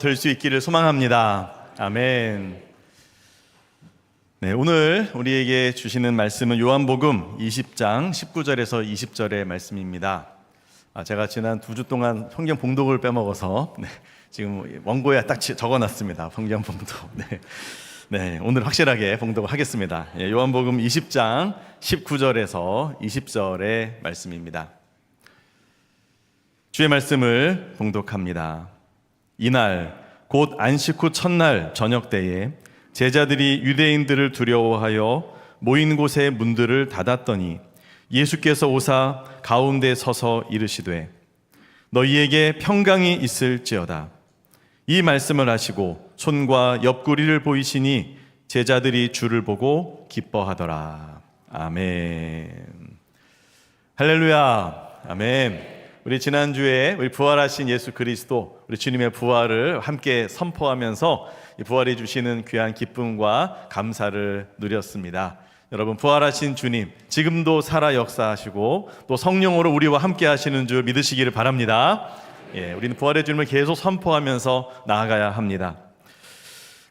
될 수 있기를 소망합니다. 아멘. 네, 오늘 우리에게 주시는 말씀은 요한복음 20장 19절에서 20절의 말씀입니다. 제가 지난 2주 동안 성경 봉독을 빼먹어서 지금 원고에 딱 적어놨습니다. 성경 봉독. 네, 오늘 확실하게 봉독을 하겠습니다. 요한복음 20장 19절에서 20절의 말씀입니다. 주의 말씀을 봉독합니다. 이날 곧 안식 후 첫날 저녁 때에 제자들이 유대인들을 두려워하여 모인 곳의 문들을 닫았더니 예수께서 오사 가운데 서서 이르시되 너희에게 평강이 있을지어다. 이 말씀을 하시고 손과 옆구리를 보이시니 제자들이 주를 보고 기뻐하더라. 아멘. 할렐루야. 아멘. 우리 지난주에 우리 부활하신 예수 그리스도, 우리 주님의 부활을 함께 선포하면서 이 부활이 주시는 귀한 기쁨과 감사를 누렸습니다. 여러분, 부활하신 주님 지금도 살아 역사하시고 또 성령으로 우리와 함께 하시는 줄 믿으시기를 바랍니다. 우리는 부활의 주님을 계속 선포하면서 나아가야 합니다.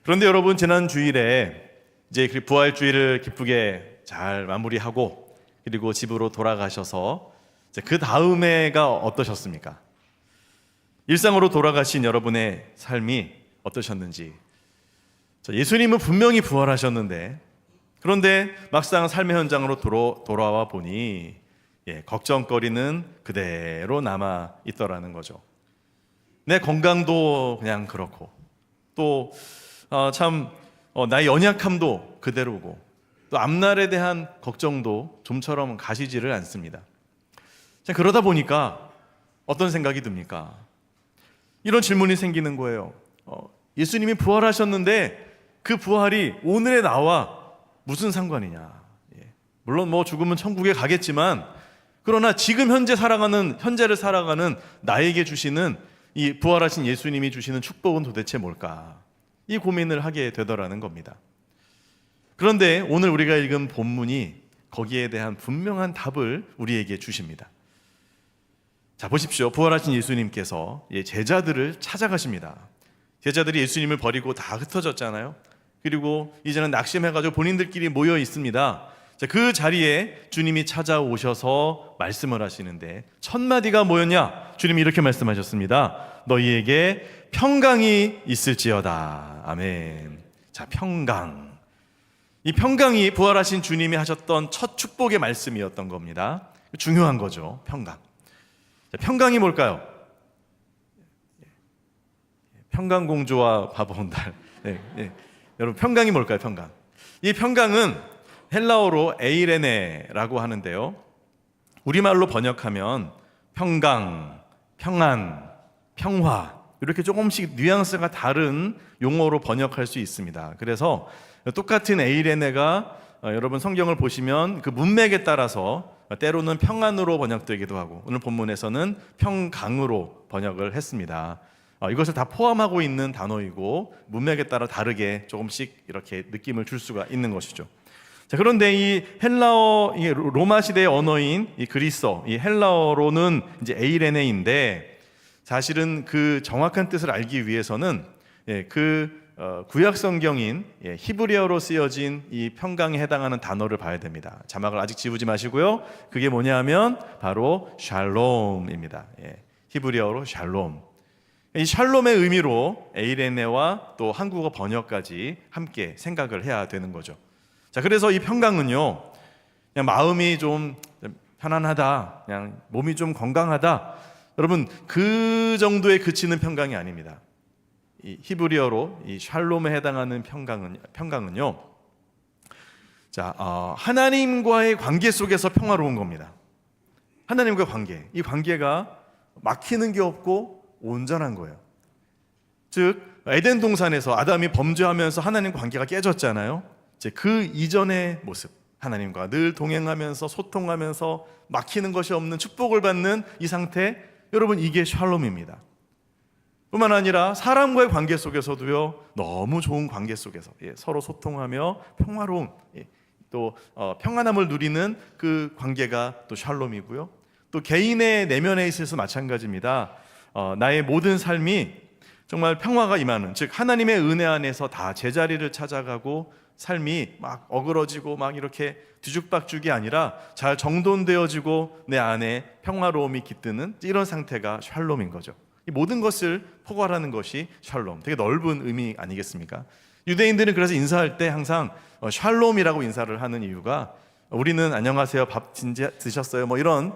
그런데 여러분, 지난 주일에 이제 부활 주일을 기쁘게 잘 마무리하고 그리고 집으로 돌아가셔서 그 다음에가 어떠셨습니까? 일상으로 돌아가신 여러분의 삶이 어떠셨는지. 예수님은 분명히 부활하셨는데 그런데 막상 삶의 현장으로 돌아와 보니 걱정거리는 그대로 남아 있더라는 거죠. 내 건강도 그냥 그렇고 또 나의 연약함도 그대로고 또 앞날에 대한 걱정도 좀처럼 가시지를 않습니다. 그러다 보니까 어떤 생각이 듭니까? 이런 질문이 생기는 거예요. 예수님이 부활하셨는데 그 부활이 오늘의 나와 무슨 상관이냐? 물론 죽으면 천국에 가겠지만 그러나 지금 현재를 살아가는 나에게 주시는 이 부활하신 예수님이 주시는 축복은 도대체 뭘까? 이 고민을 하게 되더라는 겁니다. 그런데 오늘 우리가 읽은 본문이 거기에 대한 분명한 답을 우리에게 주십니다. 자, 보십시오. 부활하신 예수님께서 제자들을 찾아가십니다. 제자들이 예수님을 버리고 다 흩어졌잖아요. 그리고 이제는 낙심해가지고 본인들끼리 모여 있습니다. 자, 그 자리에 주님이 찾아오셔서 말씀을 하시는데 첫 마디가 뭐였냐? 주님이 이렇게 말씀하셨습니다. 너희에게 평강이 있을지어다. 아멘. 자, 평강. 이 평강이 부활하신 주님이 하셨던 첫 축복의 말씀이었던 겁니다. 중요한 거죠. 평강. 자, 평강이 뭘까요? 평강공주와 바보 온 달. 여러분, 평강이 뭘까요? 평강. 이 평강은 헬라어로 에이레네라고 하는데요, 우리말로 번역하면 평강, 평안, 평화 이렇게 조금씩 뉘앙스가 다른 용어로 번역할 수 있습니다. 그래서 똑같은 에이레네가 여러분 성경을 보시면 그 문맥에 따라서 때로는 평안으로 번역되기도 하고 오늘 본문에서는 평강으로 번역을 했습니다. 이것을 다 포함하고 있는 단어이고 문맥에 따라 다르게 조금씩 이렇게 느낌을 줄 수가 있는 것이죠. 자, 그런데 이 헬라어, 이 로마 시대의 언어인 이 그리스어, 이 헬라어로는 이제 에이레네인데 사실은 그 정확한 뜻을 알기 위해서는 구약 성경인 히브리어로 쓰여진 이 평강에 해당하는 단어를 봐야 됩니다. 자막을 아직 지우지 마시고요. 그게 뭐냐 하면 바로 샬롬입니다. 히브리어로 샬롬. 이 샬롬의 의미로 에이레네와 또 한국어 번역까지 함께 생각을 해야 되는 거죠. 자, 그래서 이 평강은요, 그냥 마음이 좀 편안하다, 그냥 몸이 좀 건강하다, 여러분 그 정도에 그치는 평강이 아닙니다. 이 히브리어로 이 샬롬에 해당하는 평강은요, 하나님과의 관계 속에서 평화로운 겁니다. 하나님과 관계, 이 관계가 막히는 게 없고 온전한 거예요. 즉 에덴 동산에서 아담이 범죄하면서 하나님과 관계가 깨졌잖아요. 이제 그 이전의 모습, 하나님과 늘 동행하면서 소통하면서 막히는 것이 없는 축복을 받는 이 상태, 여러분 이게 샬롬입니다. 뿐만 아니라 사람과의 관계 속에서도요, 너무 좋은 관계 속에서 서로 소통하며 평화로운 또 평안함을 누리는 그 관계가 또 샬롬이고요. 또 개인의 내면에 있어서 마찬가지입니다. 나의 모든 삶이 정말 평화가 임하는, 즉 하나님의 은혜 안에서 다 제자리를 찾아가고 삶이 막 어그러지고 막 이렇게 뒤죽박죽이 아니라 잘 정돈되어지고 내 안에 평화로움이 깃드는 이런 상태가 샬롬인 거죠. 이 모든 것을 포괄하는 것이 샬롬, 되게 넓은 의미 아니겠습니까? 유대인들은 그래서 인사할 때 항상 샬롬이라고 인사를 하는 이유가, 우리는 안녕하세요, 밥 드셨어요, 뭐 이런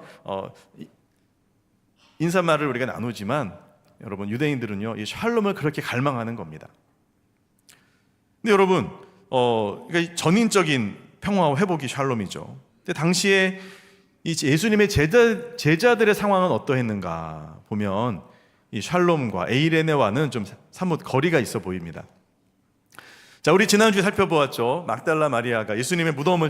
인사말을 우리가 나누지만, 여러분 유대인들은요 이 샬롬을 그렇게 갈망하는 겁니다. 근데 여러분 그러니까 전인적인 평화와 회복이 샬롬이죠. 근데 당시에 이 예수님의 제자들의 상황은 어떠했는가 보면 이 샬롬과 에이레네와는 좀 사뭇 거리가 있어 보입니다. 자, 우리 지난주에 살펴보았죠. 막달라 마리아가 예수님의 무덤을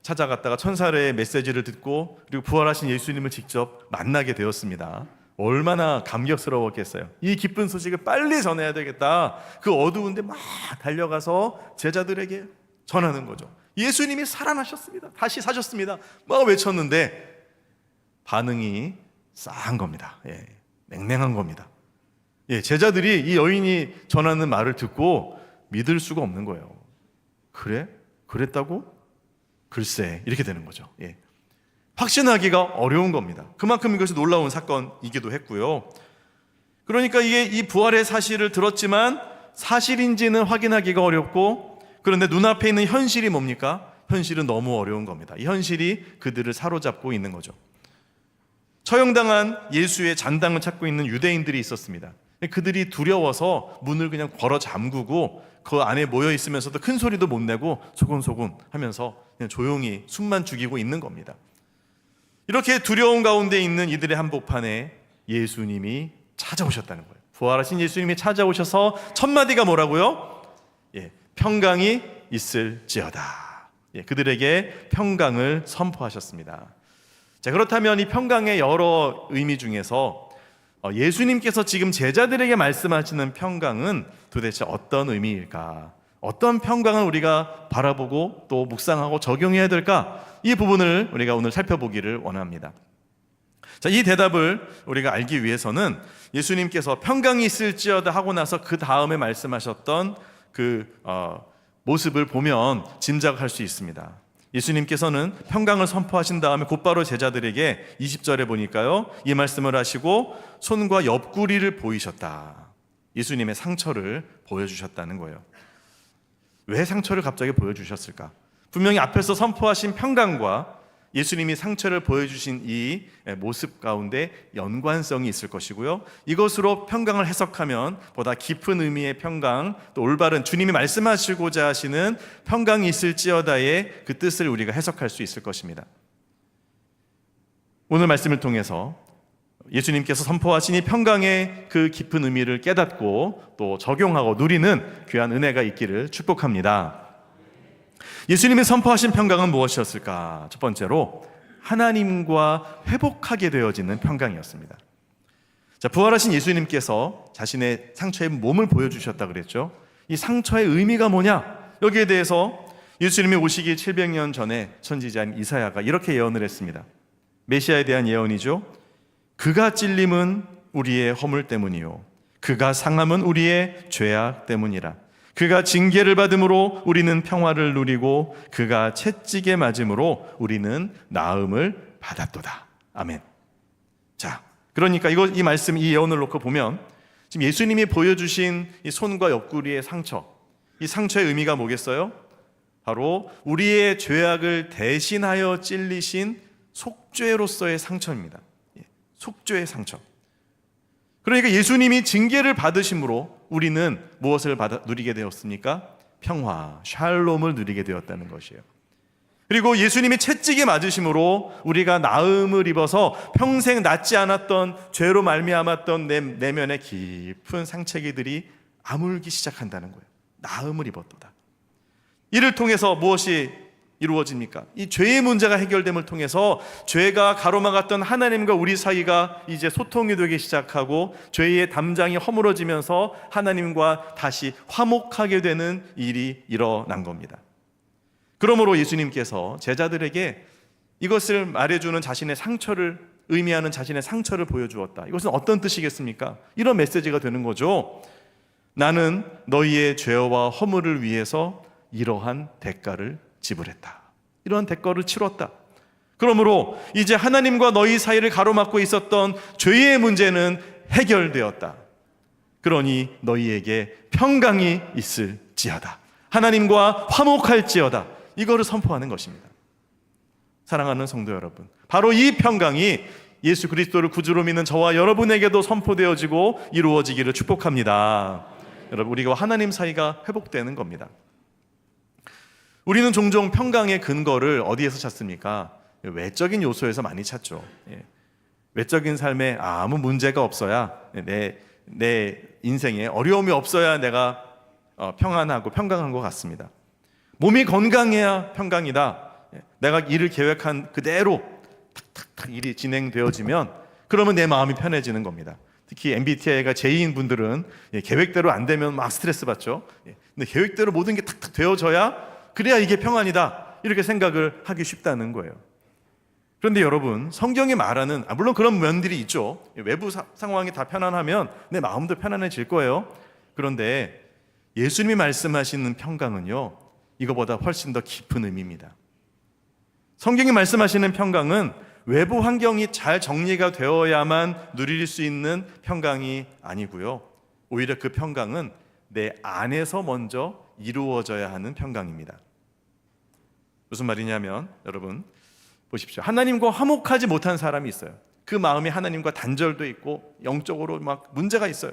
찾아갔다가 천사의 메시지를 듣고 그리고 부활하신 예수님을 직접 만나게 되었습니다. 얼마나 감격스러웠겠어요. 이 기쁜 소식을 빨리 전해야 되겠다. 그 어두운데 막 달려가서 제자들에게 전하는 거죠. 예수님이 살아나셨습니다. 다시 사셨습니다. 막 외쳤는데 반응이 싸한 겁니다. 맹맹한 겁니다. 제자들이 이 여인이 전하는 말을 듣고 믿을 수가 없는 거예요. 그래? 그랬다고? 글쎄, 이렇게 되는 거죠. 확신하기가 어려운 겁니다. 그만큼 이것이 놀라운 사건이기도 했고요. 그러니까 이게 이 부활의 사실을 들었지만 사실인지는 확인하기가 어렵고, 그런데 눈앞에 있는 현실이 뭡니까? 현실은 너무 어려운 겁니다. 이 현실이 그들을 사로잡고 있는 거죠. 처형당한 예수의 잔당을 찾고 있는 유대인들이 있었습니다. 그들이 두려워서 문을 그냥 걸어 잠그고 그 안에 모여 있으면서도 큰 소리도 못 내고 소곤소곤 하면서 그냥 조용히 숨만 죽이고 있는 겁니다. 이렇게 두려운 가운데 있는 이들의 한복판에 예수님이 찾아오셨다는 거예요. 부활하신 예수님이 찾아오셔서 첫 마디가 뭐라고요? 평강이 있을지어다. 그들에게 평강을 선포하셨습니다. 자, 그렇다면 이 평강의 여러 의미 중에서 예수님께서 지금 제자들에게 말씀하시는 평강은 도대체 어떤 의미일까? 어떤 평강을 우리가 바라보고 또 묵상하고 적용해야 될까? 이 부분을 우리가 오늘 살펴보기를 원합니다. 자, 이 대답을 우리가 알기 위해서는 예수님께서 평강이 있을지어다 하고 나서 그 다음에 말씀하셨던 그 모습을 보면 짐작할 수 있습니다. 예수님께서는 평강을 선포하신 다음에 곧바로 제자들에게 20절에 보니까요, 이 말씀을 하시고 손과 옆구리를 보이셨다. 예수님의 상처를 보여주셨다는 거예요. 왜 상처를 갑자기 보여주셨을까? 분명히 앞에서 선포하신 평강과 예수님이 상처를 보여주신 이 모습 가운데 연관성이 있을 것이고요, 이것으로 평강을 해석하면 보다 깊은 의미의 평강, 또 올바른 주님이 말씀하시고자 하시는 평강이 있을지어다의 그 뜻을 우리가 해석할 수 있을 것입니다. 오늘 말씀을 통해서 예수님께서 선포하신 이 평강의 그 깊은 의미를 깨닫고 또 적용하고 누리는 귀한 은혜가 있기를 축복합니다. 예수님이 선포하신 평강은 무엇이었을까? 첫 번째로 하나님과 회복하게 되어지는 평강이었습니다. 자, 부활하신 예수님께서 자신의 상처의 몸을 보여주셨다 그랬죠. 이 상처의 의미가 뭐냐? 여기에 대해서 예수님이 오시기 700년 전에 선지자인 이사야가 이렇게 예언을 했습니다. 메시아에 대한 예언이죠. 그가 찔림은 우리의 허물 때문이요, 그가 상함은 우리의 죄악 때문이라. 그가 징계를 받음으로 우리는 평화를 누리고 그가 채찍에 맞음으로 우리는 나음을 받았도다. 아멘. 자, 그러니까 이 말씀, 이 예언을 놓고 보면 지금 예수님이 보여주신 이 손과 옆구리의 상처, 이 상처의 의미가 뭐겠어요? 바로 우리의 죄악을 대신하여 찔리신 속죄로서의 상처입니다. 속죄의 상처. 그러니까 예수님이 징계를 받으심으로 우리는 무엇을 누리게 되었습니까? 평화, 샬롬을 누리게 되었다는 것이에요. 그리고 예수님이 채찍에 맞으심으로 우리가 나음을 입어서 평생 낫지 않았던 죄로 말미암았던 내면의 깊은 상처기들이 아물기 시작한다는 거예요. 나음을 입었도다. 이를 통해서 무엇이 이루어집니까? 이 죄의 문제가 해결됨을 통해서 죄가 가로막았던 하나님과 우리 사이가 이제 소통이 되기 시작하고 죄의 담장이 허물어지면서 하나님과 다시 화목하게 되는 일이 일어난 겁니다. 그러므로 예수님께서 제자들에게 이것을 말해주는 자신의 상처를 의미하는 자신의 상처를 보여주었다. 이것은 어떤 뜻이겠습니까? 이런 메시지가 되는 거죠. 나는 너희의 죄와 허물을 위해서 이러한 대가를 지불했다. 이러한 대가를 치렀다. 그러므로 이제 하나님과 너희 사이를 가로막고 있었던 죄의 문제는 해결되었다. 그러니 너희에게 평강이 있을지어다. 하나님과 화목할지어다. 이거를 선포하는 것입니다. 사랑하는 성도 여러분, 바로 이 평강이 예수 그리스도를 구주로 믿는 저와 여러분에게도 선포되어지고 이루어지기를 축복합니다. 여러분, 우리가 하나님 사이가 회복되는 겁니다. 우리는 종종 평강의 근거를 어디에서 찾습니까? 외적인 요소에서 많이 찾죠. 외적인 삶에 아무 문제가 없어야, 내 인생에 어려움이 없어야 내가 평안하고 평강한 것 같습니다. 몸이 건강해야 평강이다. 내가 일을 계획한 그대로 탁탁탁 일이 진행되어지면 그러면 내 마음이 편해지는 겁니다. 특히 MBTI가 J인 분들은 계획대로 안 되면 막 스트레스 받죠. 근데 계획대로 모든 게 탁탁 되어져야 그래야 이게 평안이다, 이렇게 생각을 하기 쉽다는 거예요. 그런데 여러분, 성경이 말하는, 물론 그런 면들이 있죠. 외부 상황이 다 편안하면 내 마음도 편안해질 거예요. 그런데 예수님이 말씀하시는 평강은요, 이거보다 훨씬 더 깊은 의미입니다. 성경이 말씀하시는 평강은 외부 환경이 잘 정리가 되어야만 누릴 수 있는 평강이 아니고요, 오히려 그 평강은 내 안에서 먼저 이루어져야 하는 평강입니다. 무슨 말이냐면, 여러분 보십시오. 하나님과 화목하지 못한 사람이 있어요. 그 마음에 하나님과 단절도 있고 영적으로 막 문제가 있어요.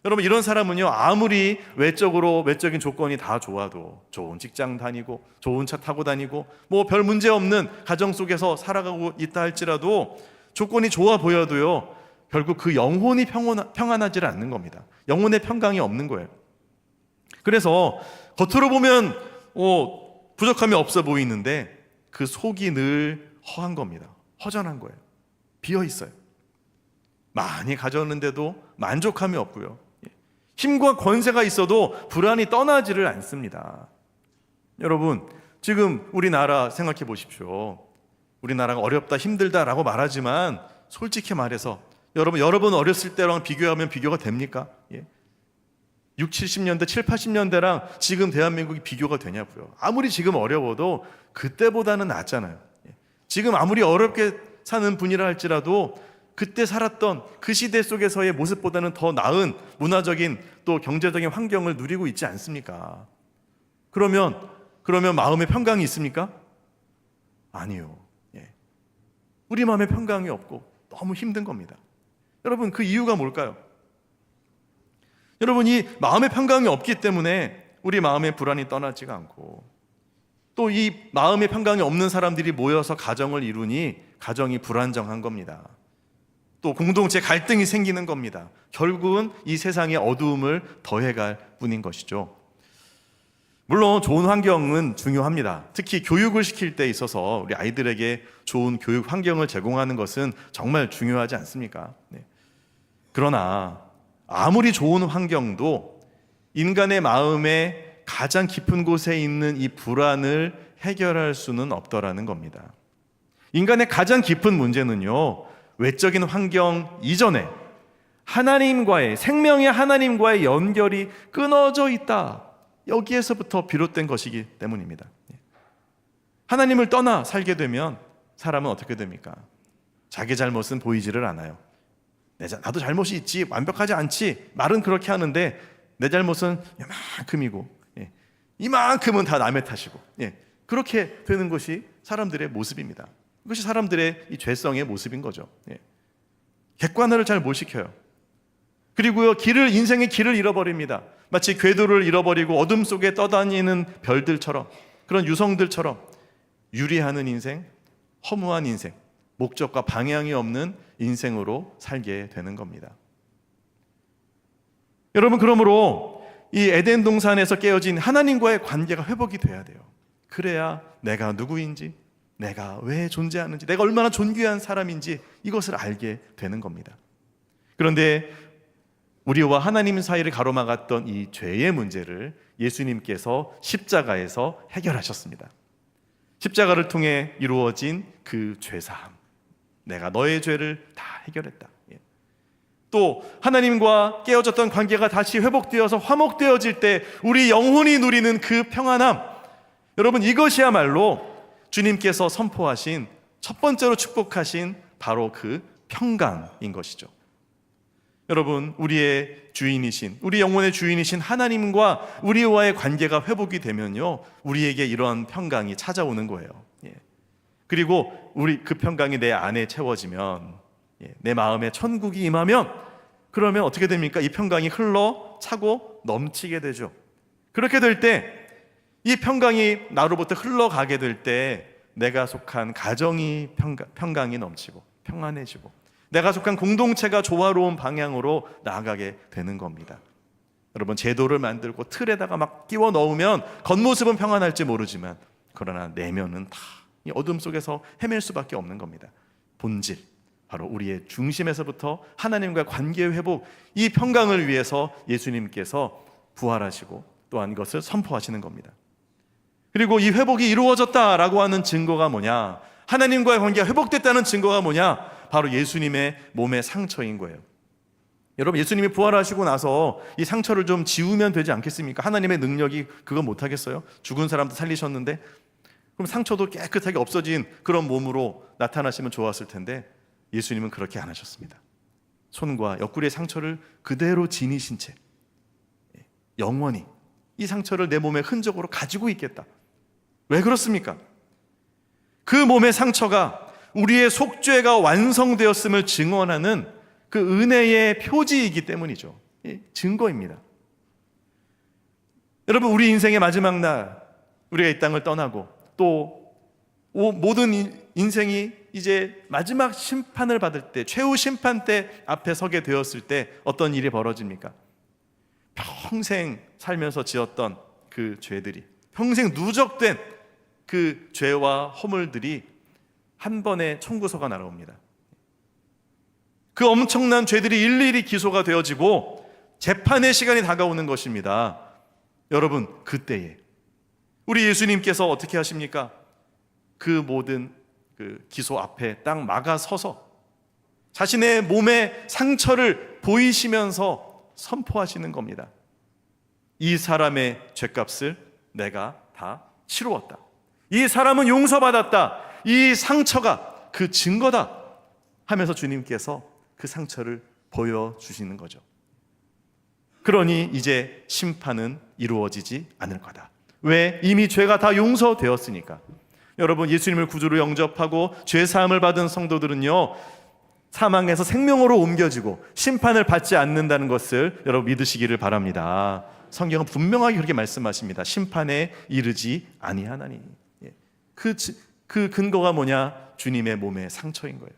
여러분, 이런 사람은요, 아무리 외적인 조건이 다 좋아도, 좋은 직장 다니고 좋은 차 타고 다니고 뭐 별 문제 없는 가정 속에서 살아가고 있다 할지라도, 조건이 좋아 보여도요, 결국 그 영혼이 평안하지 않는 겁니다. 영혼의 평강이 없는 거예요. 그래서 겉으로 보면 부족함이 없어 보이는데 그 속이 늘 허한 겁니다. 허전한 거예요. 비어 있어요. 많이 가졌는데도 만족함이 없고요, 힘과 권세가 있어도 불안이 떠나지를 않습니다. 여러분, 지금 우리나라 생각해 보십시오. 우리나라가 어렵다, 힘들다라고 말하지만 솔직히 말해서 여러분 어렸을 때랑 비교하면 비교가 됩니까? 6, 70년대, 7, 80년대랑 지금 대한민국이 비교가 되냐고요. 아무리 지금 어려워도 그때보다는 낫잖아요. 지금 아무리 어렵게 사는 분이라 할지라도 그때 살았던 그 시대 속에서의 모습보다는 더 나은 문화적인 또 경제적인 환경을 누리고 있지 않습니까? 그러면 마음에 평강이 있습니까? 아니요. 우리 마음에 평강이 없고 너무 힘든 겁니다. 여러분, 그 이유가 뭘까요? 여러분, 이 마음의 평강이 없기 때문에 우리 마음의 불안이 떠나지가 않고, 또 이 마음의 평강이 없는 사람들이 모여서 가정을 이루니 가정이 불안정한 겁니다. 또 공동체 갈등이 생기는 겁니다. 결국은 이 세상의 어두움을 더해갈 뿐인 것이죠. 물론 좋은 환경은 중요합니다. 특히 교육을 시킬 때 있어서 우리 아이들에게 좋은 교육 환경을 제공하는 것은 정말 중요하지 않습니까? 그러나 아무리 좋은 환경도 인간의 마음의 가장 깊은 곳에 있는 이 불안을 해결할 수는 없더라는 겁니다. 인간의 가장 깊은 문제는요, 외적인 환경 이전에 생명의 하나님과의 연결이 끊어져 있다, 여기에서부터 비롯된 것이기 때문입니다. 하나님을 떠나 살게 되면 사람은 어떻게 됩니까? 자기 잘못은 보이지를 않아요. 나도 잘못이 있지, 완벽하지 않지, 말은 그렇게 하는데 내 잘못은 이만큼이고, 이만큼은 다 남의 탓이고, 그렇게 되는 것이 사람들의 모습입니다. 그것이 사람들의 이 죄성의 모습인 거죠. 객관화를 잘 못 시켜요. 그리고요, 인생의 길을 잃어버립니다. 마치 궤도를 잃어버리고 어둠 속에 떠다니는 별들처럼, 그런 유성들처럼 유리하는 인생, 허무한 인생, 목적과 방향이 없는 인생으로 살게 되는 겁니다. 여러분, 그러므로 이 에덴 동산에서 깨어진 하나님과의 관계가 회복이 돼야 돼요. 그래야 내가 누구인지, 내가 왜 존재하는지, 내가 얼마나 존귀한 사람인지 이것을 알게 되는 겁니다. 그런데 우리와 하나님 사이를 가로막았던 이 죄의 문제를 예수님께서 십자가에서 해결하셨습니다. 십자가를 통해 이루어진 그 죄사함, 내가 너의 죄를 다 해결했다. 또 하나님과 깨어졌던 관계가 다시 회복되어서 화목되어질 때 우리 영혼이 누리는 그 평안함, 여러분 이것이야말로 주님께서 선포하신 첫 번째로 축복하신 바로 그 평강인 것이죠. 여러분, 우리의 주인이신, 우리 영혼의 주인이신 하나님과 우리와의 관계가 회복이 되면요, 우리에게 이러한 평강이 찾아오는 거예요. 그리고 그 평강이 내 안에 채워지면, 내 마음에 천국이 임하면, 그러면 어떻게 됩니까? 이 평강이 흘러 차고 넘치게 되죠. 그렇게 될 때, 이 평강이 나로부터 흘러가게 될 때 내가 속한 가정이 평강이 넘치고 평안해지고 내가 속한 공동체가 조화로운 방향으로 나아가게 되는 겁니다. 여러분, 제도를 만들고 틀에다가 막 끼워 넣으면 겉모습은 평안할지 모르지만 그러나 내면은 다 이 어둠 속에서 헤맬 수밖에 없는 겁니다. 본질, 바로 우리의 중심에서부터 하나님과 관계 회복, 이 평강을 위해서 예수님께서 부활하시고 또한 이것을 선포하시는 겁니다. 그리고 이 회복이 이루어졌다라고 하는 증거가 뭐냐? 하나님과의 관계가 회복됐다는 증거가 뭐냐? 바로 예수님의 몸의 상처인 거예요. 여러분, 예수님이 부활하시고 나서 이 상처를 좀 지우면 되지 않겠습니까? 하나님의 능력이 그거 못하겠어요? 죽은 사람도 살리셨는데, 그럼 상처도 깨끗하게 없어진 그런 몸으로 나타나시면 좋았을 텐데 예수님은 그렇게 안 하셨습니다. 손과 옆구리의 상처를 그대로 지니신 채 영원히 이 상처를 내 몸의 흔적으로 가지고 있겠다. 왜 그렇습니까? 그 몸의 상처가 우리의 속죄가 완성되었음을 증언하는 그 은혜의 표지이기 때문이죠. 증거입니다. 여러분, 우리 인생의 마지막 날 우리가 이 땅을 떠나고 또 모든 인생이 이제 마지막 심판을 받을 때, 최후 심판 때 앞에 서게 되었을 때 어떤 일이 벌어집니까? 평생 살면서 지었던 그 죄들이, 평생 누적된 그 죄와 허물들이 한 번에 청구서가 날아옵니다. 그 엄청난 죄들이 일일이 기소가 되어지고 재판의 시간이 다가오는 것입니다. 여러분, 그때에 우리 예수님께서 어떻게 하십니까? 그 모든 그 기소 앞에 딱 막아서서 자신의 몸의 상처를 보이시면서 선포하시는 겁니다. 이 사람의 죄값을 내가 다 치루었다. 이 사람은 용서받았다. 이 상처가 그 증거다 하면서 주님께서 그 상처를 보여주시는 거죠. 그러니 이제 심판은 이루어지지 않을 거다. 왜? 이미 죄가 다 용서되었으니까. 여러분, 예수님을 구주로 영접하고 죄사함을 받은 성도들은요, 사망에서 생명으로 옮겨지고 심판을 받지 않는다는 것을 여러분 믿으시기를 바랍니다. 성경은 분명하게 그렇게 말씀하십니다. 심판에 이르지 아니하나니. 그 근거가 뭐냐? 주님의 몸의 상처인 거예요.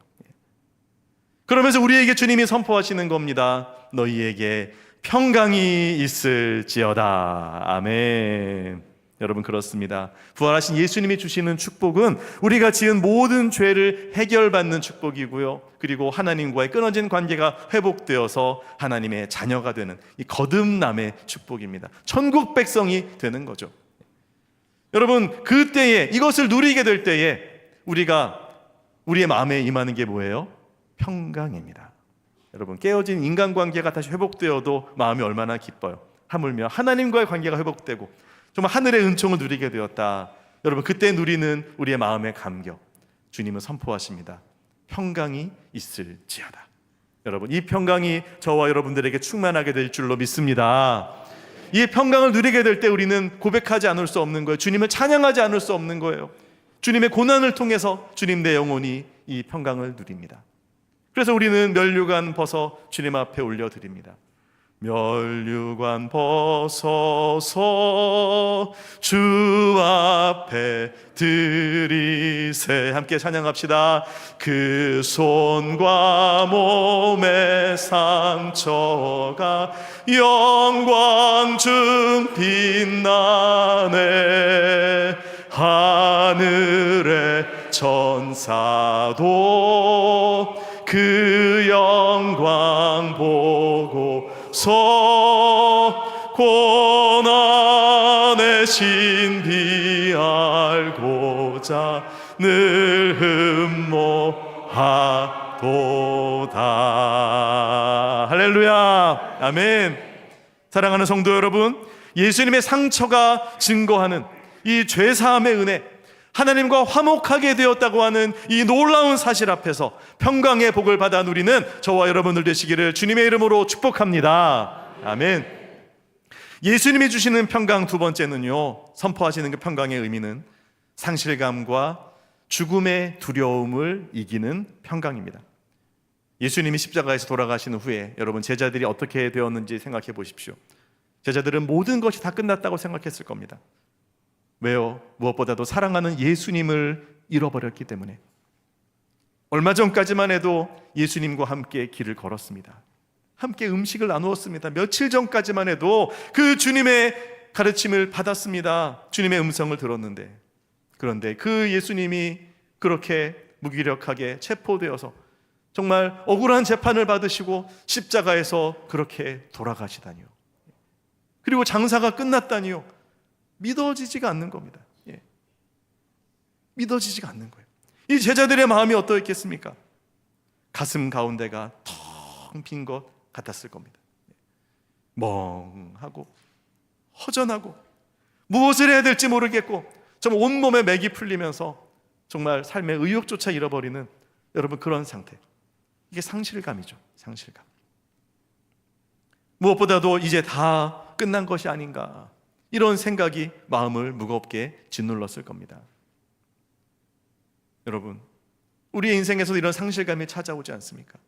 그러면서 우리에게 주님이 선포하시는 겁니다. 너희에게 평강이 있을지어다. 아멘. 여러분, 그렇습니다. 부활하신 예수님이 주시는 축복은 우리가 지은 모든 죄를 해결받는 축복이고요, 그리고 하나님과의 끊어진 관계가 회복되어서 하나님의 자녀가 되는 이 거듭남의 축복입니다. 천국 백성이 되는 거죠. 여러분, 그때에 이것을 누리게 될 때에 우리의 마음에 임하는 게 뭐예요? 평강입니다. 여러분, 깨어진 인간관계가 다시 회복되어도 마음이 얼마나 기뻐요. 하물며 하나님과의 관계가 회복되고 정말 하늘의 은총을 누리게 되었다. 여러분, 그때 누리는 우리의 마음의 감격, 주님은 선포하십니다. 평강이 있을지어다. 여러분, 이 평강이 저와 여러분들에게 충만하게 될 줄로 믿습니다. 이 평강을 누리게 될 때 우리는 고백하지 않을 수 없는 거예요. 주님을 찬양하지 않을 수 없는 거예요. 주님의 고난을 통해서 주님 내 영혼이 이 평강을 누립니다. 그래서 우리는 면류관 벗어 주님 앞에 올려드립니다. 면류관 벗어서 주 앞에 드리세. 함께 찬양합시다. 그 손과 몸의 상처가 영광 중 빛나네. 하늘의 천사도 그 영광 보고서 고난의 신비 알고자 늘 흠모하네. 하도다. 할렐루야. 아멘. 사랑하는 성도 여러분, 예수님의 상처가 증거하는 이 죄사함의 은혜, 하나님과 화목하게 되었다고 하는 이 놀라운 사실 앞에서 평강의 복을 받아 누리는 저와 여러분들 되시기를 주님의 이름으로 축복합니다. 아멘. 예수님이 주시는 평강 두 번째는요, 선포하시는 그 평강의 의미는 상실감과 죽음의 두려움을 이기는 평강입니다. 예수님이 십자가에서 돌아가신 후에 여러분 제자들이 어떻게 되었는지 생각해 보십시오. 제자들은 모든 것이 다 끝났다고 생각했을 겁니다. 왜요? 무엇보다도 사랑하는 예수님을 잃어버렸기 때문에. 얼마 전까지만 해도 예수님과 함께 길을 걸었습니다. 함께 음식을 나누었습니다. 며칠 전까지만 해도 그 주님의 가르침을 받았습니다. 주님의 음성을 들었는데, 그런데 그 예수님이 그렇게 무기력하게 체포되어서 정말 억울한 재판을 받으시고 십자가에서 그렇게 돌아가시다니요. 그리고 장사가 끝났다니요. 믿어지지가 않는 겁니다. 믿어지지가 않는 거예요. 이 제자들의 마음이 어떠했겠습니까? 가슴 가운데가 텅 빈 것 같았을 겁니다. 멍하고 허전하고 무엇을 해야 될지 모르겠고 정말 온몸에 맥이 풀리면서 정말 삶의 의욕조차 잃어버리는 여러분 그런 상태. 이게 상실감이죠. 상실감. 무엇보다도 이제 다 끝난 것이 아닌가, 이런 생각이 마음을 무겁게 짓눌렀을 겁니다. 여러분, 우리의 인생에서도 이런 상실감이 찾아오지 않습니까?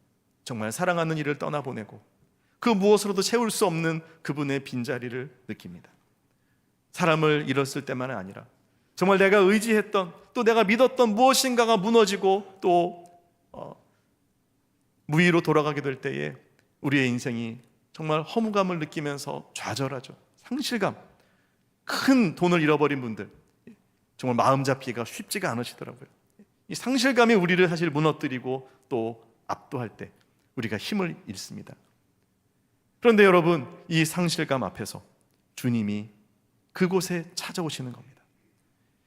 정말 사랑하는 이를 떠나보내고 그 무엇으로도 채울 수 없는 그분의 빈자리를 느낍니다. 사람을 잃었을 때만은 아니라 정말 내가 의지했던, 또 내가 믿었던 무엇인가가 무너지고 또 무위로 돌아가게 될 때에 우리의 인생이 정말 허무감을 느끼면서 좌절하죠. 상실감. 큰 돈을 잃어버린 분들 정말 마음 잡기가 쉽지가 않으시더라고요. 이 상실감이 우리를 사실 무너뜨리고 또 압도할 때 우리가 힘을 잃습니다. 그런데 여러분, 이 상실감 앞에서 주님이 그곳에 찾아오시는 겁니다.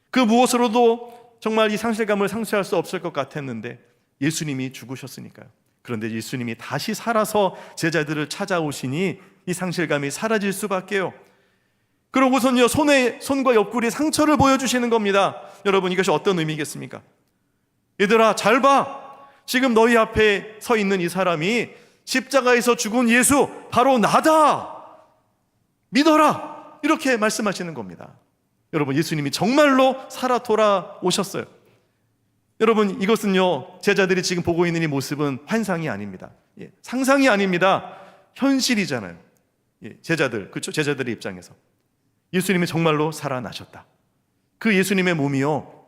그 무엇으로도 정말 이 상실감을 상쇄할 수 없을 것 같았는데 예수님이 죽으셨으니까요. 그런데 예수님이 다시 살아서 제자들을 찾아오시니 이 상실감이 사라질 수밖에요. 그러고선요, 손과 옆구리에 상처를 보여주시는 겁니다. 여러분, 이것이 어떤 의미겠습니까? 얘들아, 잘 봐. 지금 너희 앞에 서 있는 이 사람이 십자가에서 죽은 예수, 바로 나다. 믿어라. 이렇게 말씀하시는 겁니다. 여러분, 예수님이 정말로 살아 돌아오셨어요. 여러분, 이것은요, 제자들이 지금 보고 있는 이 모습은 환상이 아닙니다. 상상이 아닙니다. 현실이잖아요. 제자들, 그렇죠? 제자들의 입장에서 예수님이 정말로 살아나셨다. 그 예수님의 몸이요,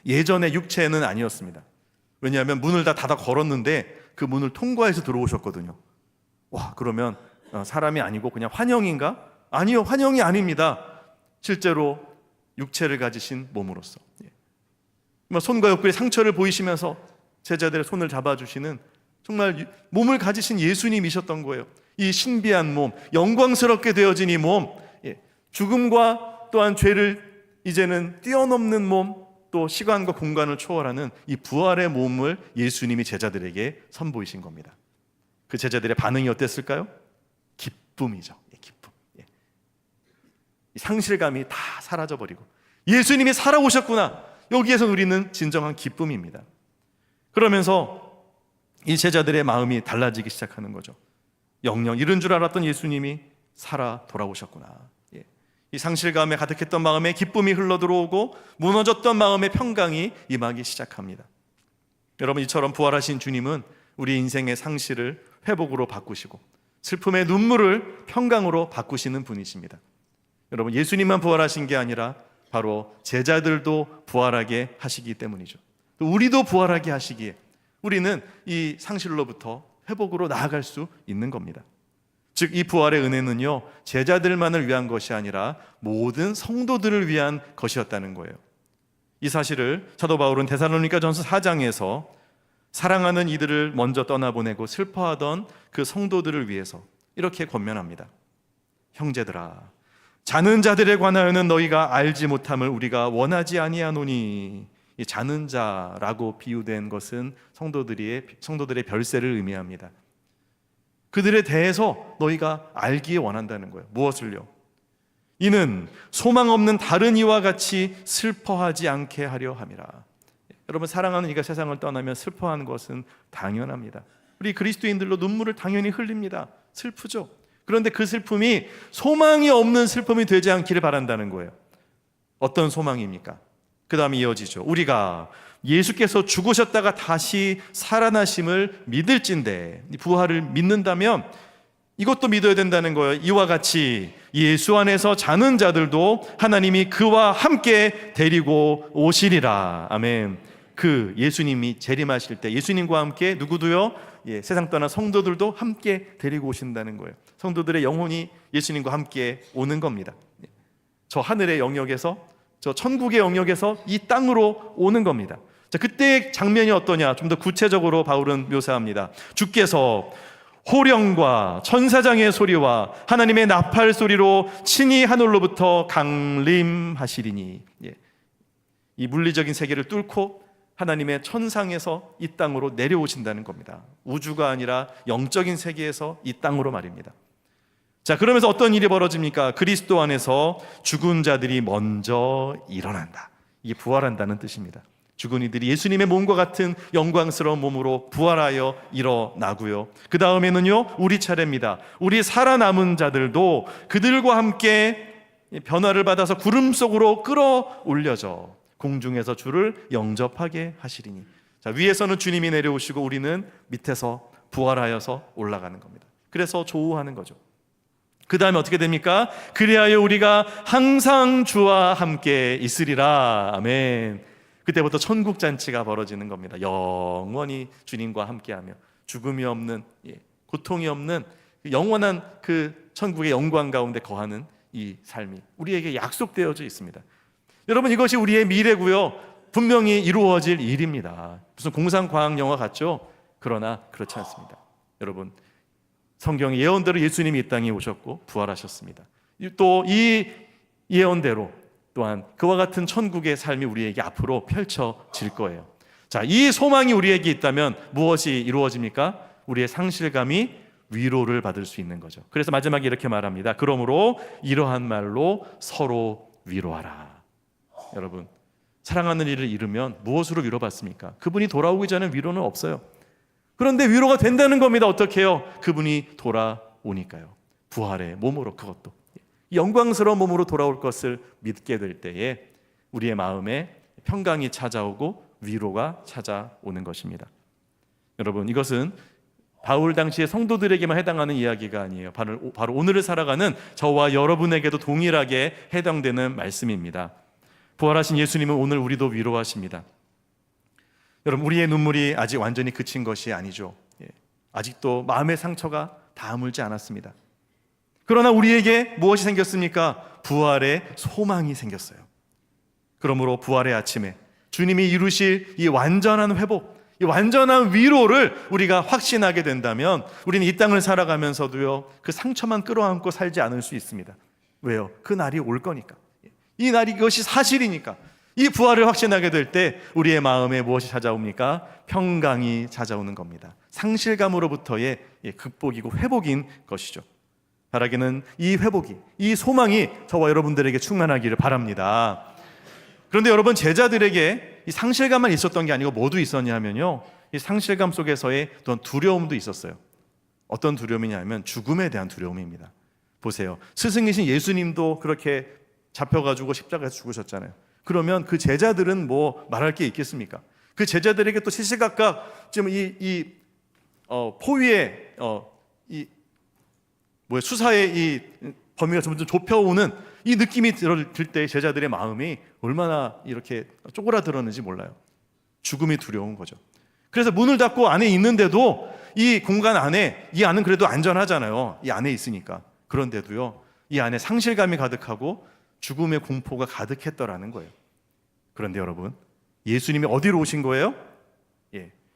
예전의 육체는 아니었습니다. 왜냐하면 문을 다 닫아 걸었는데 그 문을 통과해서 들어오셨거든요. 와, 그러면 사람이 아니고 그냥 환영인가? 아니요, 환영이 아닙니다. 실제로 육체를 가지신 몸으로서 손과 옆구리에 상처를 보이시면서 제자들의 손을 잡아주시는 정말 몸을 가지신 예수님이셨던 거예요. 이 신비한 몸, 영광스럽게 되어진 이 몸, 죽음과 또한 죄를 이제는 뛰어넘는 몸, 또 시간과 공간을 초월하는 이 부활의 몸을 예수님이 제자들에게 선보이신 겁니다. 그 제자들의 반응이 어땠을까요? 기쁨이죠. 기쁨. 이 상실감이 다 사라져버리고 예수님이 살아오셨구나, 여기에서 누리는 진정한 기쁨입니다. 그러면서 이 제자들의 마음이 달라지기 시작하는 거죠. 영영 잃은 줄 알았던 예수님이 살아 돌아오셨구나. 이 상실감에 가득했던 마음에 기쁨이 흘러들어오고 무너졌던 마음의 평강이 임하기 시작합니다. 여러분, 이처럼 부활하신 주님은 우리 인생의 상실을 회복으로 바꾸시고 슬픔의 눈물을 평강으로 바꾸시는 분이십니다. 여러분, 예수님만 부활하신 게 아니라 바로 제자들도 부활하게 하시기 때문이죠. 또 우리도 부활하게 하시기에 우리는 이 상실로부터 회복으로 나아갈 수 있는 겁니다. 즉, 이 부활의 은혜는요, 제자들만을 위한 것이 아니라 모든 성도들을 위한 것이었다는 거예요. 이 사실을 사도 바울은 데살로니가전서 4장에서 사랑하는 이들을 먼저 떠나보내고 슬퍼하던 그 성도들을 위해서 이렇게 권면합니다. 형제들아, 자는 자들에 관하여는 너희가 알지 못함을 우리가 원하지 아니하노니 이 자는 자라고 비유된 것은 성도들의 별세를 의미합니다. 그들에 대해서 너희가 알기에 원한다는 거예요. 무엇을요? 이는 소망 없는 다른 이와 같이 슬퍼하지 않게 하려 함이라. 여러분, 사랑하는 이가 세상을 떠나면 슬퍼하는 것은 당연합니다. 우리 그리스도인들로 눈물을 당연히 흘립니다. 슬프죠. 그런데 그 슬픔이 소망이 없는 슬픔이 되지 않기를 바란다는 거예요. 어떤 소망입니까? 그 다음에 이어지죠. 우리가 예수께서 죽으셨다가 다시 살아나심을 믿을진대, 부활을 믿는다면 이것도 믿어야 된다는 거예요. 이와 같이 예수 안에서 자는 자들도 하나님이 그와 함께 데리고 오시리라. 아멘. 그 예수님이 재림하실 때 예수님과 함께 누구도요? 세상 떠난 성도들도 함께 데리고 오신다는 거예요. 성도들의 영혼이 예수님과 함께 오는 겁니다. 저 하늘의 영역에서, 저 천국의 영역에서 이 땅으로 오는 겁니다. 자, 그때의 장면이 어떠냐? 좀 더 구체적으로 바울은 묘사합니다. 주께서 호령과 천사장의 소리와 하나님의 나팔 소리로 친히 하늘로부터 강림하시리니. 이 물리적인 세계를 뚫고 하나님의 천상에서 이 땅으로 내려오신다는 겁니다. 우주가 아니라 영적인 세계에서 이 땅으로 말입니다. 자, 그러면서 어떤 일이 벌어집니까? 그리스도 안에서 죽은 자들이 먼저 일어난다. 이게 부활한다는 뜻입니다. 죽은 이들이 예수님의 몸과 같은 영광스러운 몸으로 부활하여 일어나고요. 그 다음에는요, 우리 차례입니다. 우리 살아남은 자들도 그들과 함께 변화를 받아서 구름 속으로 끌어올려져 공중에서 주를 영접하게 하시리니. 자, 위에서는 주님이 내려오시고 우리는 밑에서 부활하여서 올라가는 겁니다. 그래서 조우하는 거죠. 그 다음에 어떻게 됩니까? 그리하여 우리가 항상 주와 함께 있으리라. 아멘. 그때부터 천국 잔치가 벌어지는 겁니다. 영원히 주님과 함께하며 죽음이 없는, 고통이 없는 영원한 그 천국의 영광 가운데 거하는 이 삶이 우리에게 약속되어져 있습니다. 여러분, 이것이 우리의 미래고요, 분명히 이루어질 일입니다. 무슨 공상과학 영화 같죠? 그러나 그렇지 않습니다. 여러분, 성경의 예언대로 예수님이 이 땅에 오셨고 부활하셨습니다. 또 이 예언대로 또한 그와 같은 천국의 삶이 우리에게 앞으로 펼쳐질 거예요. 자, 이 소망이 우리에게 있다면 무엇이 이루어집니까? 우리의 상실감이 위로를 받을 수 있는 거죠. 그래서 마지막에 이렇게 말합니다. 그러므로 이러한 말로 서로 위로하라. 여러분, 사랑하는 이를 잃으면 무엇으로 위로받습니까? 그분이 돌아오기 전에 위로는 없어요. 그런데 위로가 된다는 겁니다. 어떻게 해요? 그분이 돌아오니까요. 부활의 몸으로, 그것도 영광스러운 몸으로 돌아올 것을 믿게 될 때에 우리의 마음에 평강이 찾아오고 위로가 찾아오는 것입니다. 여러분, 이것은 바울 당시의 성도들에게만 해당하는 이야기가 아니에요. 바로 오늘을 살아가는 저와 여러분에게도 동일하게 해당되는 말씀입니다. 부활하신 예수님은 오늘 우리도 위로하십니다. 여러분, 우리의 눈물이 아직 완전히 그친 것이 아니죠. 아직도 마음의 상처가 다 아물지 않았습니다. 그러나 우리에게 무엇이 생겼습니까? 부활의 소망이 생겼어요. 그러므로 부활의 아침에 주님이 이루실 이 완전한 회복, 이 완전한 위로를 우리가 확신하게 된다면 우리는 이 땅을 살아가면서도요, 그 상처만 끌어안고 살지 않을 수 있습니다. 왜요? 그 날이 올 거니까. 이 날이, 이것이 사실이니까. 이 부활을 확신하게 될 때 우리의 마음에 무엇이 찾아옵니까? 평강이 찾아오는 겁니다. 상실감으로부터의 극복이고 회복인 것이죠. 바라기는 이 회복이, 이 소망이 저와 여러분들에게 충만하기를 바랍니다. 그런데 여러분, 제자들에게 이 상실감만 있었던 게 아니고 뭐도 있었냐면요, 이 상실감 속에서의 어떤 두려움도 있었어요. 어떤 두려움이냐면 죽음에 대한 두려움입니다. 보세요, 스승이신 예수님도 그렇게 잡혀가지고 십자가에서 죽으셨잖아요. 그러면 그 제자들은 뭐 말할 게 있겠습니까? 그 제자들에게 또 시시각각 지금 포위의 수사의 이 범위가 점점 좁혀오는 이 느낌이 들 때 제자들의 마음이 얼마나 이렇게 쪼그라들었는지 몰라요. 죽음이 두려운 거죠. 그래서 문을 닫고 안에 있는데도 이 공간 안에, 이 안은 그래도 안전하잖아요. 이 안에 있으니까. 그런데도요, 이 안에 상실감이 가득하고 죽음의 공포가 가득했더라는 거예요. 그런데 여러분, 예수님이 어디로 오신 거예요?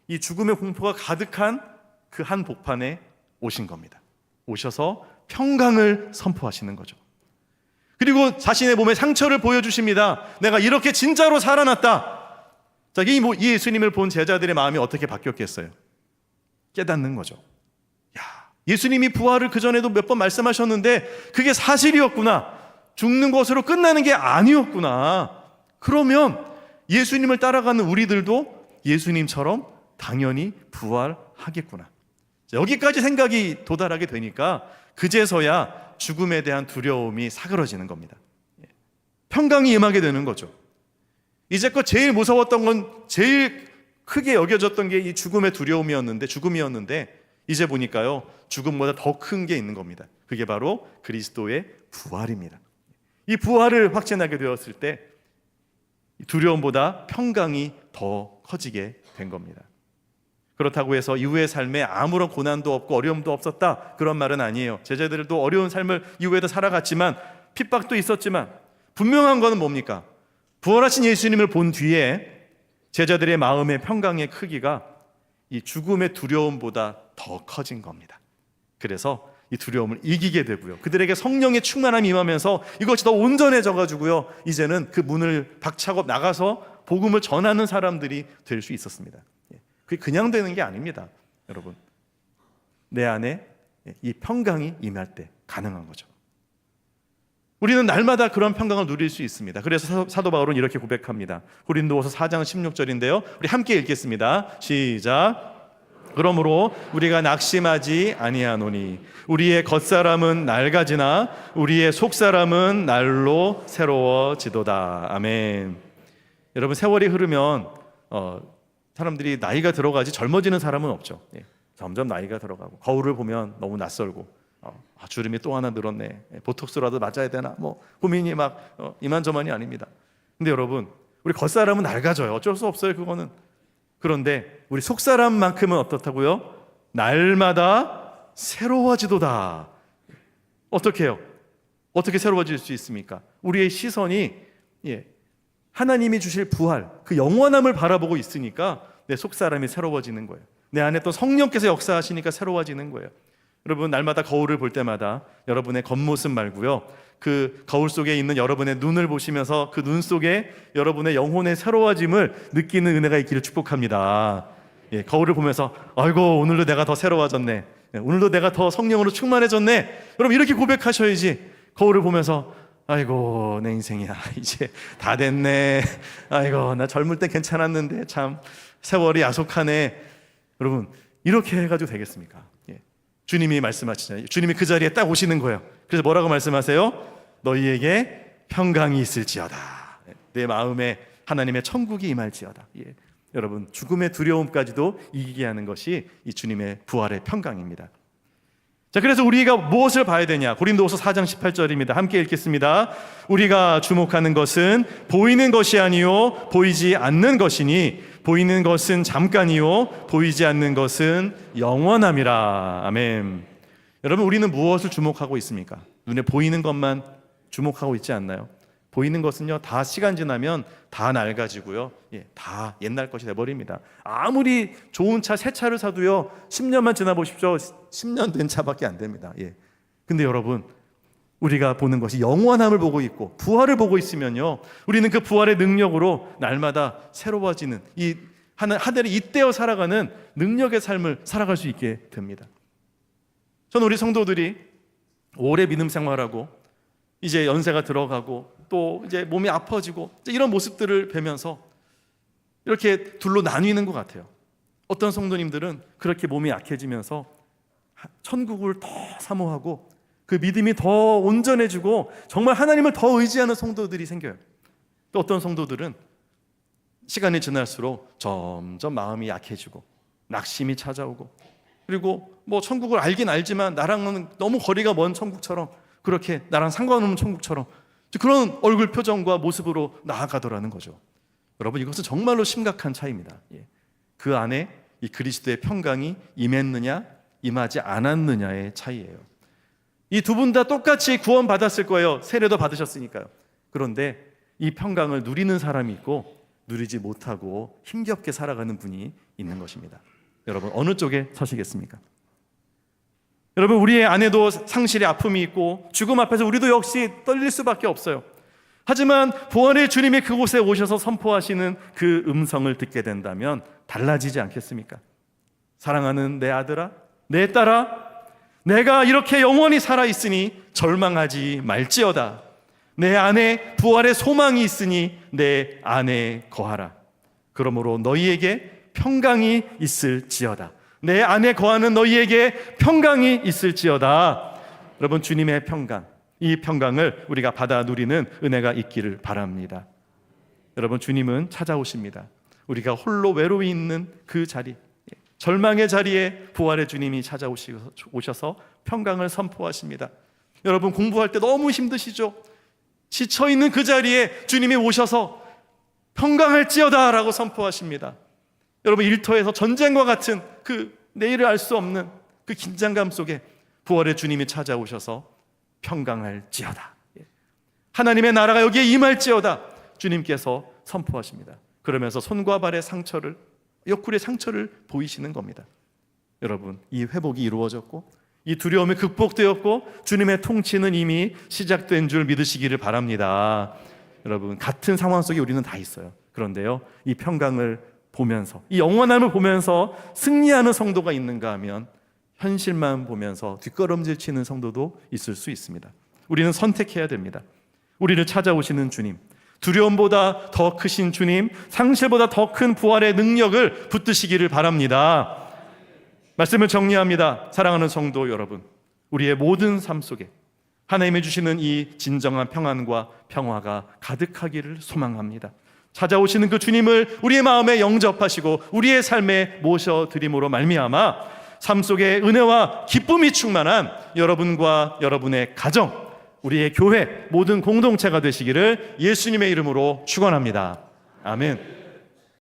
이 죽음의 공포가 가득한 그 한 복판에 오신 겁니다. 오셔서 평강을 선포하시는 거죠. 그리고 자신의 몸에 상처를 보여주십니다. 내가 이렇게 진짜로 살아났다. 자, 이 예수님을 본 제자들의 마음이 어떻게 바뀌었겠어요? 깨닫는 거죠. 야, 예수님이 부활을 그전에도 몇 번 말씀하셨는데 그게 사실이었구나. 죽는 것으로 끝나는 게 아니었구나. 그러면 예수님을 따라가는 우리들도 예수님처럼 당연히 부활하겠구나. 여기까지 생각이 도달하게 되니까 그제서야 죽음에 대한 두려움이 사그러지는 겁니다. 평강이 임하게 되는 거죠. 이제껏 제일 무서웠던 건, 제일 크게 여겨졌던 게 이 죽음의 두려움이었는데, 죽음이었는데 이제 보니까요, 죽음보다 더 큰 게 있는 겁니다. 그게 바로 그리스도의 부활입니다. 이 부활을 확신하게 되었을 때 두려움보다 평강이 더 커지게 된 겁니다. 그렇다고 해서 이후의 삶에 아무런 고난도 없고 어려움도 없었다, 그런 말은 아니에요. 제자들도 어려운 삶을 이후에도 살아갔지만, 핍박도 있었지만, 분명한 것은 뭡니까? 부활하신 예수님을 본 뒤에 제자들의 마음의 평강의 크기가 이 죽음의 두려움보다 더 커진 겁니다. 그래서 이 두려움을 이기게 되고요, 그들에게 성령의 충만함이 임하면서 이것이 더 온전해져 가지고요, 이제는 그 문을 박차고 나가서 복음을 전하는 사람들이 될 수 있었습니다. 그게 그냥 되는 게 아닙니다. 여러분, 내 안에 이 평강이 임할 때 가능한 거죠. 우리는 날마다 그런 평강을 누릴 수 있습니다. 그래서 사도 바울은 이렇게 고백합니다. 고린도후서 4장 16절인데요. 우리 함께 읽겠습니다. 시작. 그러므로 우리가 낙심하지 아니하노니 우리의 겉사람은 낡아지나 우리의 속사람은 날로 새로워지도다. 아멘. 여러분, 세월이 흐르면 사람들이 나이가 들어가지 젊어지는 사람은 없죠. 점점 나이가 들어가고 거울을 보면 너무 낯설고, 주름이 또 하나 늘었네, 보톡스라도 맞아야 되나, 고민이 막 이만저만이 아닙니다. 근데 여러분, 우리 겉사람은 낡아져요. 어쩔 수 없어요, 그거는. 그런데 우리 속사람만큼은 어떻다고요? 날마다 새로워지도다. 어떻게 해요? 어떻게 새로워질 수 있습니까? 우리의 시선이 하나님이 주실 부활, 그 영원함을 바라보고 있으니까 내 속사람이 새로워지는 거예요. 내 안에 또 성령께서 역사하시니까 새로워지는 거예요. 여러분, 날마다 거울을 볼 때마다 여러분의 겉모습 말고요, 그 거울 속에 있는 여러분의 눈을 보시면서 그 눈 속에 여러분의 영혼의 새로워짐을 느끼는 은혜가 있기를 축복합니다. 거울을 보면서 아이고, 오늘도 내가 더 새로워졌네, 오늘도 내가 더 성령으로 충만해졌네, 여러분 이렇게 고백하셔야지. 거울을 보면서 아이고, 내 인생이야, 이제 다 됐네, 아이고, 나 젊을 때 괜찮았는데 참 세월이 야속하네, 여러분 이렇게 해가지고 되겠습니까? 주님이 말씀하시잖아요. 주님이 그 자리에 딱 오시는 거예요. 그래서 뭐라고 말씀하세요? 너희에게 평강이 있을지어다. 내 마음에 하나님의 천국이 임할지어다. 여러분, 죽음의 두려움까지도 이기게 하는 것이 이 주님의 부활의 평강입니다. 자, 그래서 우리가 무엇을 봐야 되냐? 고린도후서 4장 18절입니다. 함께 읽겠습니다. 우리가 주목하는 것은 보이는 것이 아니요 보이지 않는 것이니 보이는 것은 잠깐이요 보이지 않는 것은 영원함이라. 아멘. 여러분, 우리는 무엇을 주목하고 있습니까? 눈에 보이는 것만 주목하고 있지 않나요? 보이는 것은요, 다 시간 지나면 다 낡아지고요, 다 옛날 것이 돼버립니다. 아무리 좋은 차, 새 차를 사도요, 10년만 지나 보십시오, 10년 된 차밖에 안 됩니다. 근데 여러분, 우리가 보는 것이 영원함을 보고 있고 부활을 보고 있으면요, 우리는 그 부활의 능력으로 날마다 새로워지는 이 하늘에 잇대어 살아가는 능력의 삶을 살아갈 수 있게 됩니다. 저는 우리 성도들이 오래 믿음 생활하고 이제 연세가 들어가고 또 이제 몸이 아파지고 이런 모습들을 뵈면서 이렇게 둘로 나뉘는 것 같아요. 어떤 성도님들은 그렇게 몸이 약해지면서 천국을 더 사모하고 그 믿음이 더 온전해지고 정말 하나님을 더 의지하는 성도들이 생겨요. 또 어떤 성도들은 시간이 지날수록 점점 마음이 약해지고 낙심이 찾아오고, 그리고 천국을 알긴 알지만 나랑은 너무 거리가 먼 천국처럼, 그렇게 나랑 상관없는 천국처럼 그런 얼굴 표정과 모습으로 나아가더라는 거죠. 여러분, 이것은 정말로 심각한 차이입니다. 그 안에 이 그리스도의 평강이 임했느냐 임하지 않았느냐의 차이예요. 이 두 분 다 똑같이 구원받았을 거예요. 세례도 받으셨으니까요. 그런데 이 평강을 누리는 사람이 있고 누리지 못하고 힘겹게 살아가는 분이 있는 것입니다. 여러분, 어느 쪽에 서시겠습니까? 여러분, 우리의 안에도 상실의 아픔이 있고 죽음 앞에서 우리도 역시 떨릴 수밖에 없어요. 하지만 부활의 주님이 그곳에 오셔서 선포하시는 그 음성을 듣게 된다면 달라지지 않겠습니까? 사랑하는 내 아들아, 내 딸아, 내가 이렇게 영원히 살아있으니 절망하지 말지어다. 내 안에 부활의 소망이 있으니 내 안에 거하라. 그러므로 너희에게 평강이 있을지어다. 내 안에 거하는 너희에게 평강이 있을지어다. 여러분, 주님의 평강, 이 평강을 우리가 받아 누리는 은혜가 있기를 바랍니다. 여러분, 주님은 찾아오십니다. 우리가 홀로 외로이 있는 그 자리, 절망의 자리에 부활의 주님이 찾아오셔서 평강을 선포하십니다. 여러분, 공부할 때 너무 힘드시죠? 지쳐있는 그 자리에 주님이 오셔서 평강할지어다 라고 선포하십니다. 여러분, 일터에서 전쟁과 같은 그 내일을 알 수 없는 그 긴장감 속에 부활의 주님이 찾아오셔서 평강할지어다, 하나님의 나라가 여기에 임할지어다 주님께서 선포하십니다. 그러면서 손과 발의 상처를, 옆구리의 상처를 보이시는 겁니다. 여러분, 이 회복이 이루어졌고 이 두려움이 극복되었고 주님의 통치는 이미 시작된 줄 믿으시기를 바랍니다. 여러분, 같은 상황 속에 우리는 다 있어요. 그런데요, 이 평강을 보면서, 이 영원함을 보면서 승리하는 성도가 있는가 하면 현실만 보면서 뒷걸음질 치는 성도도 있을 수 있습니다. 우리는 선택해야 됩니다. 우리를 찾아오시는 주님, 두려움보다 더 크신 주님, 상실보다 더 큰 부활의 능력을 붙드시기를 바랍니다. 말씀을 정리합니다. 사랑하는 성도 여러분, 우리의 모든 삶 속에 하나님이 주시는 이 진정한 평안과 평화가 가득하기를 소망합니다. 찾아오시는 그 주님을 우리의 마음에 영접하시고 우리의 삶에 모셔드림으로 말미암아 삶 속에 은혜와 기쁨이 충만한 여러분과 여러분의 가정, 우리의 교회 모든 공동체가 되시기를 예수님의 이름으로 축원합니다. 아멘.